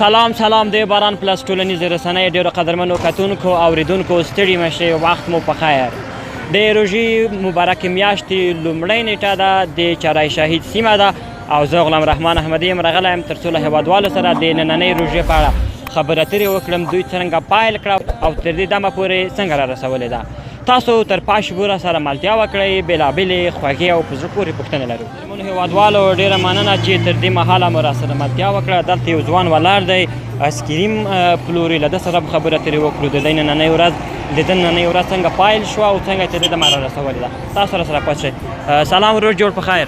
سلام د باران پلس ټولنیزې رسنۍ ډېرو قدرمنو کتونکو اوریدونکو ستړي مشئ وخت مو په خیر. د روژې مبارکې میاشتې لومړۍ نیټه ده د چرای شهید سیمه ده او زه غلام رحمان احمدي یم راغلی یم تر څو له هېوادوالو سره د نننۍ روژې په اړه خبرې اترې وکړم. دوی څرنګه پیل کړه او تر دې دمه پورې څنګه را رسولې ده. تاسو تر پای شبوره سره ملتیا وکړئ. بېلابېلې خوږې او په زړه پورې پوښتنې لرو. زموږ هېوادوالو ډېره مننه چې تر دې مهاله مو را سره ملتیا وکړه. دلته یو ځوان ولاړ دی اسکریم پلوري. له ده سره به خبرې اترې وکړو. د دې نننۍ ورځ څنګه پیل شوه او څنګه تر دې دمه را رسولې ده. تاسو را سره پاتې شئ. سلام ورور جوړ په خیر.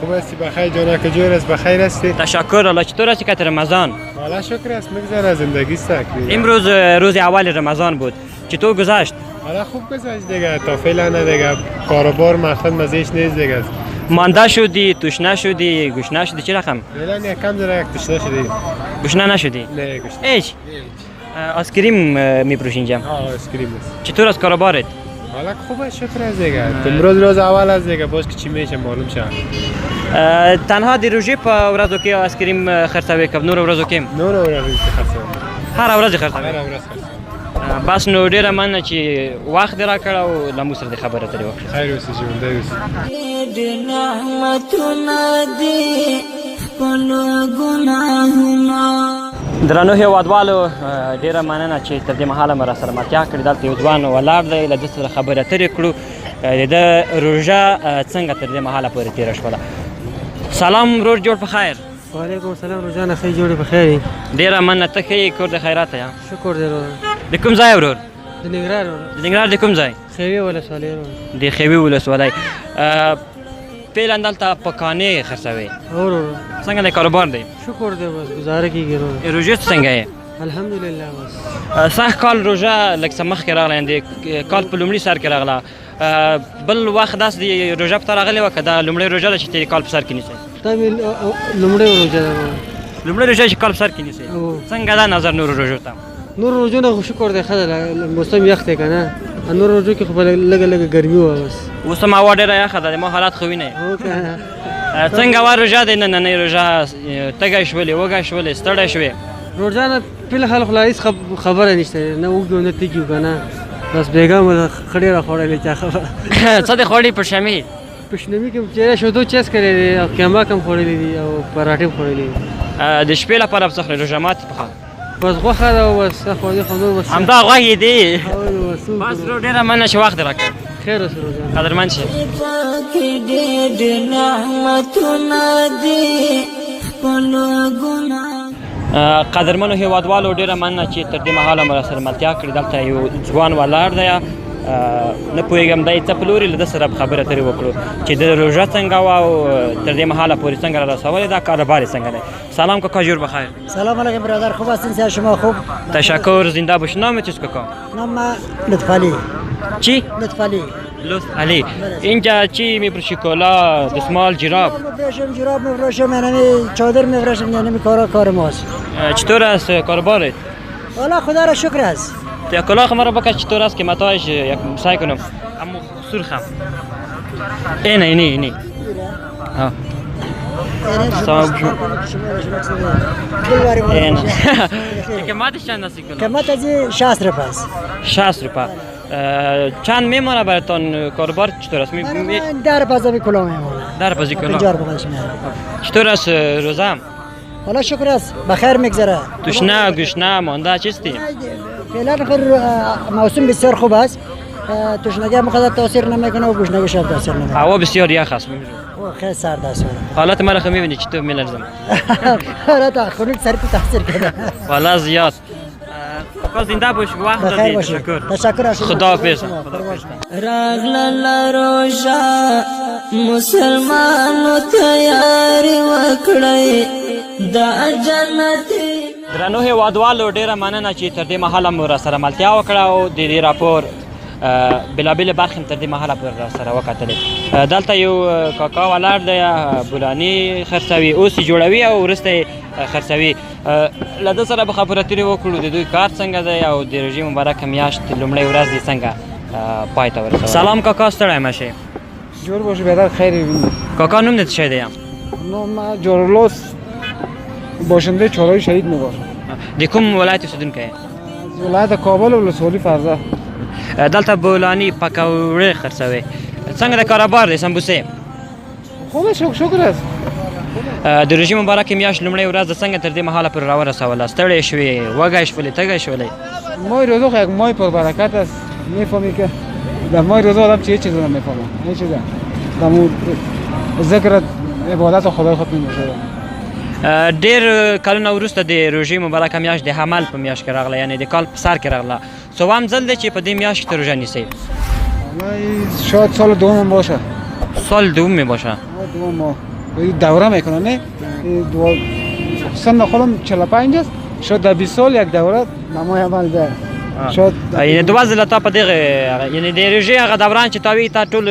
خوب هستی بخیر جانک جور است بخیر هستی؟ تشکر. الله چطور هستی که رمضان؟ والا شکر است میگذره زندگی سخت. امروز روز اول رمضان بود. چطور گذشت؟ والا خوب گذشت دیگه. تا فعلا دیگه کاروبار مقصد مزهش نیست دیگه. مانده شدی، تشنه شدی، گشنه شدی، چی رقم؟ فعلا یکم ذره تشنه شدی. گشنه نشدی؟ نه گشنه. هیچ؟ آیسکریم میفروشی اینجا؟ آیسکریم است. چطور از کاروبارت؟ والا خوبه شکر است دیگه. امروز روز اول است دیگه. باز که چی میشه معلوم شه. تنها د روژې په ورځو کې آیسکریم خرڅوي که نورو ورځو کې هم؟ نورو ورځو کې خرڅوم. هره ورځ خرڅوي؟ هره ورځ خرڅوم. بس نو ډېره مننه چې وخت دې راکړ او له موږ سره دې خبرې اترې وکړې. خیر اوسې ژوندی اوسې. درنو هېوادوالو ډېره مننه چې تر دې مهاله مو راسره ملتیا کړې. دلته یو ځوان ولاړ دی. له ده سره خبرې اترې کړو. د ده روژه څنګه تر دې مهاله پورې تېره شوله. سلام ورور جوړ په خیر. وعلیکم السلام روزانه ښه جوړې په خیر. ډېره مننه. ته ښه یې؟ کور د خیراته یې؟ شکر دی ورور. د کوم ځای ورور؟ د ننګرهار ورور. د ننګرهار د کوم ځای؟ خیوي ولسوالۍ ورور. د خیوي ولسوالۍ. فعلا دلته پکانې خرڅوي؟ ورور. څنګه دی کاروبار دی؟ شکر دی بس ګزاره کېږي ورور. روژې څنګه یې؟ الحمدلله بس. سږ کال روژه لږ څه مخکې راغله، یعنې د کال په لومړي سر کې راغله. بل وخت داسې د روژه په ته راغلې وه که دا لومړۍ روژه ده چې ته د کال په سر کې نیسئ؟ دا مې لومړۍ روژه ده ورور. لومړۍ روژه چې کال په سر کې نیسئ. څنګه ده نظر نورو روژو ته؟ نور روژو نه خو شکر دی ښه ده. موسم یخ دی که نه. نور روژو کې خو به لږه ګرمي وه بس. اوس هم هوا ډېره یخه ده. د ما حالات ښه وینئ. څنګه وه روژه د نننۍ روژه؟ تږی شولې، وږی شولې، ستړی شوې؟ روژه نه فلحال خو لا هېڅ خبره نشته. نه وږي نه تږي وو که نه. بس بېګا مو ښه ډېره خوړلې چا خبره. څه دې خوړلي پشمي؟ پشنمي کې چې شودو چیس کړی دی او قیماک هم خوړلی دي او پراټې هم خوړلي دي. د شپې لپاره به څه خورې؟ روژه ماتې پخه؟ بس غوښه ده او بس خو نور بس همدا غوښې دي. بس ورور ډېره مننه چې وخت دې راکړ. خیر اوسې روزانه. قدرمند شئ. قدرمنو هېوادوالو ډېره مننه چې تر دې مهاله مو راسره ملتیا کړې. دلته یو ځوان ولاړ دی. نه پوهېږم دی څه پلوري. له ده سره به خبرې اترې وکړو چې د روژه څنګه وه او تر دې مهاله پورې څنګه را رسولې ده. کاروبار یې څنګه دی؟ سلام کاکا جور بخیر. سلام علیکم برادر. خوب هستین؟ سیاه شما خوب؟ تشکر. زنده باشی. نام چیست کاکا؟ نام لطفعلی. چی؟ لطفعلی. لطفعلی. اینجا چی میفروشی؟ کلا، دستمال، جراب؟ میفروشم جراب، میفروشم یعنی چادر میفروشم. یعنی کار ماست. چطور است کاروبارت؟ والا خدا را شکر است. یا کلاه مرا بکش چطور است که متاعش یک سعی کنم. اما سرخم. اینی. ها. قیمتش چند است کلاه؟ قیمت از 60 روپیه است. 60 روپیه. چند میمونه براتون کاروبار چطور است؟ 10 روپیه کلاه میمونه. 10 روپیه کلاه. 50 روپیهش میاره. چطور است روزه؟ والا شکر است. بخیر میگذره. تشنه گشنه مانده چیستی؟ فعلا موسم بسیار خوب است. تشنگی مقدر تاثیر نمیکنه و گشنگی شب تاثیر نمیکنه. هوا بسیار یخ است. خیلی سرد است. حالت مرا خو میبینی چطور میلرزم؟ حالت خونیک سر تو تاثیر کرده. والا زیاد. کاکا زنده باش. وقت دادی. تشکر. تشکر. خدا حافظ. راغلا روژه مسلمانو تیاری وکړی دا جنتي. درنو هېوادوالو ډېره مننه چې تر دې مهاله مو راسره ملتیا وکړه او د دې راپور بېلابېلې برخې هم تر دې مهاله پورې راسره وکتلې. دلته یو کاکا ولاړ دی بولاني خرڅوي. اوس یې جوړوي او وروسته یې خرڅوي. له ده سره به خبرې اترې وکړو د دوی کار څنګه دی او د روژې مبارکه میاشت لومړۍ ورځ دې څنګه پای ته ورسوله. سلام کاکا ستړی مه شئ. جوړ باشه بیادر خیر وینم. کاکا نوم دې څه شی دی؟ نام جورلوس باشنده چالای شهید میباشم. د کوم ولایت اوسېدونکی یې؟ ولایت کابل ولسوالي فرزه. دلته بولاني پکوړې خرڅوي. څنګه د کاروبار دی سمبوسې؟ خوبه شکر است. د روژې مبارکې میاشت لومړۍ ورځ څنګه تر دې مهاله پورې راورسوله؟ ستړی شوې، وږی شولې، تږی شولې؟ ماه روزه خو یک ماه پربرکت است. میفهمی که در ماه روزه آدم چه چیزی نمیفهمه. هیچ چیزی. تمام ذکر عبادت خدای خود نمیشه. ډېر کلونه وروسته د روژې مبارکه میاشت د حمل په میاشت کې راغله، یعنې د کال په سر کې راغله. څوام ځل دی چې په دې میاشت کې ته روژه نیسئ؟ شاید سال دوم باشه. سال دوم باشه. دوم دوره میکنه نه؟ سن خودم 45 است. شاید در 20 سال یک دوره نمای عمل ده. شاید یعنې دوه ځله تا په دغه یعنې د روژې هغه دوران چې تا وی تا ټول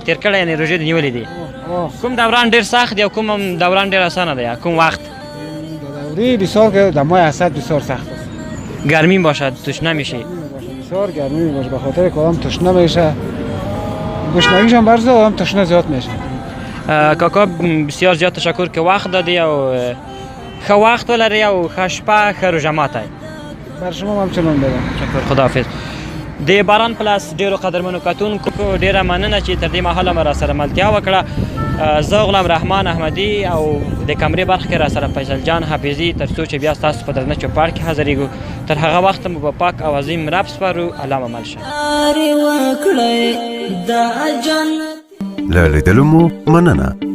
تېر کړی، یعنې روژې دې نیولې دي. کوم دوران ډېر سخت دی او کوم دوران ډېر اسانه دی؟ کوم وخت؟ دوره بسیار که در ماه اسد بسیار سخت است. گرمی باشد، تشنه میشی؟ بسیار گرمی باشه، به خاطر که آدم تشنه میشه. گشنگیش هم برزه آدم تشنه زیاد میشه. کاکا بسیار زیاد تشکر که وقت دادی او ښه وخت ولرئ او ښه شپه، ښه روژه ماتی. بر شما هم چنان بگم. شکر، خداحافظ. د باران پلاس ډیرو قدرمنو کتونکو ډیره مننه چې تر دې مهاله مې راسره ملتیا وکړه. زه غلام رحمان احمدي او د کمرې برخه کې راسره فیصل جان حافظي، تر څو چې بیا ستاسو په درنه چوپړ کې حاضرېږو. تر هغه وخته مو په پاک او عظیم رب سپارو. الله مو مل شه. لارې وکړئ د جنت. له لیدلو مو مننه.